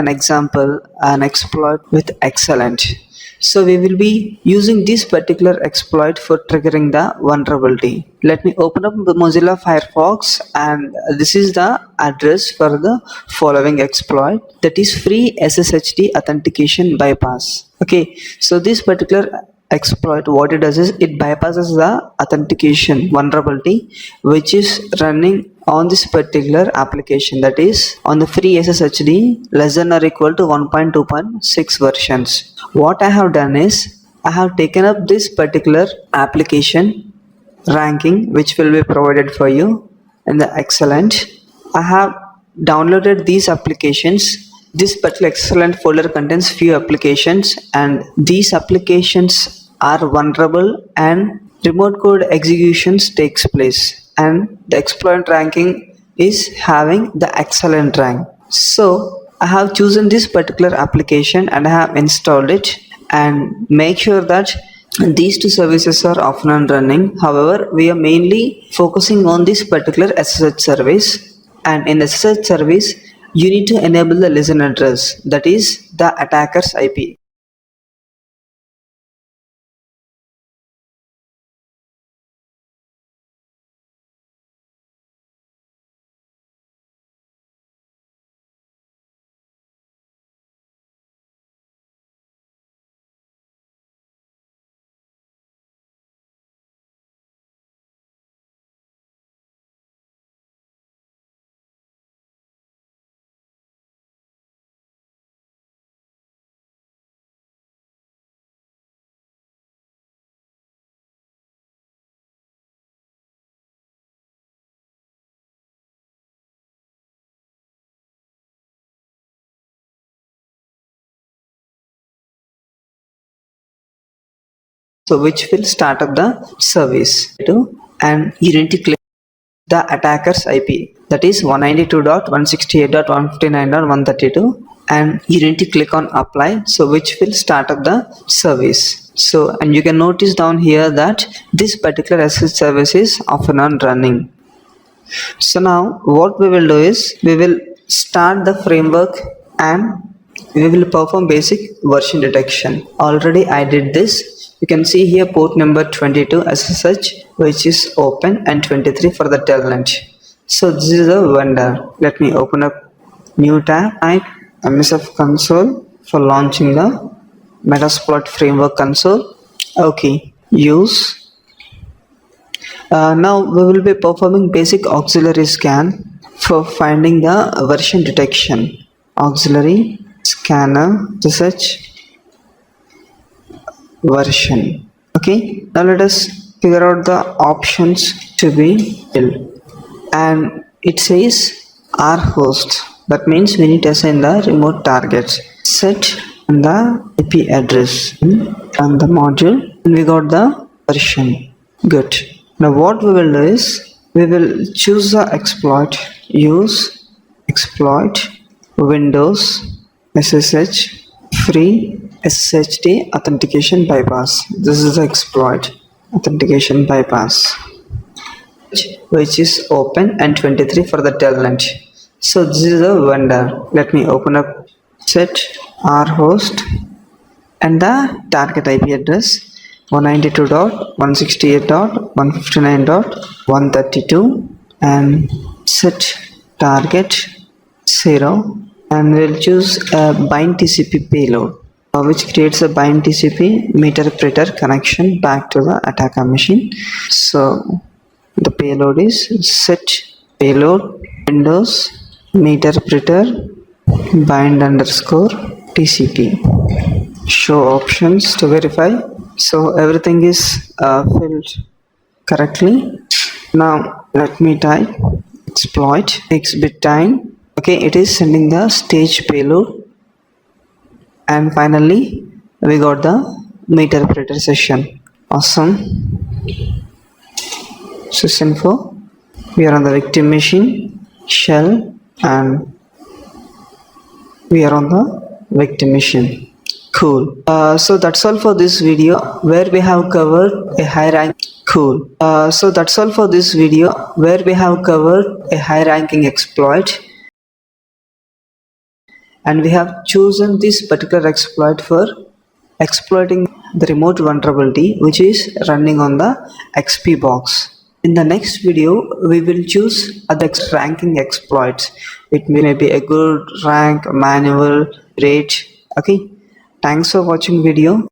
an example, an exploit with excellent. So we will be using this particular exploit for triggering the vulnerability. Let me open up the Mozilla Firefox, and this is the address for the following exploit, that is free SSHD authentication bypass. Okay, so this particular exploit, what it does is it bypasses the authentication vulnerability which is running on this particular application, that is on the free SSHD less than or equal to 1.2.6 versions. What I have done is I have taken up this particular application ranking which will be provided for you in the excellent. I have downloaded these applications. This particular excellent folder contains few applications, and these applications are vulnerable and remote code executions takes place, and the exploit ranking is having the excellent rank. So I have chosen this particular application and I have installed it, and make sure that these two services are often and running. However, we are mainly focusing on this particular SSH service, and in SSH service you need to enable the listen address, that is the attacker's IP. So which will start up the service, and you need to click the attacker's IP, that is 192.168.159.132, and you need to click on apply, so which will start up the service. So, and you can notice down here that this particular SSH service is off and on running. So now what we will do is we will start the framework and we will perform basic version detection. Already I did this. You can see here port number 22 SSH which is open, and 23 for the telnet. So this is the vendor. Let me open up new tab, type MSF console for launching the Metasploit framework console. Okay, use. Now we will be performing basic auxiliary scan for finding the version detection. Auxiliary scanner SSH version. Okay, now let us figure out the options to be filled, and it says R host, that means we need to assign the remote targets, set the IP address and the module, and we got the version. Good. Now what we will do is we will choose the exploit, use exploit Windows SSH free SSHD authentication bypass. This is the exploit authentication bypass which is open, and 23 for the telnet. So this is the vendor. Let me open up set R host and the target IP address 192.168.159.132, and set target 0, and we'll choose a bind TCP payload which creates a bind TCP meter-preter connection back to the attacker machine. So the payload is set payload Windows meter-preter bind underscore TCP. Show options to verify. So everything is filled correctly. Now let me type exploit takes bit time. Okay, it is sending the stage payload, and finally we got the meter-preter session. Awesome. Sysinfo, we are on the victim machine, shell, and we are on the victim machine. Cool. So that's all for this video where we have covered a high rank. Cool. So that's all for this video where we have covered a high ranking exploit. and we have chosen this particular exploit for exploiting the remote vulnerability which is running on the XP box. In the next video, we will choose other ranking exploits. It may be a good rank, manual, rate. Okay. Thanks for watching video.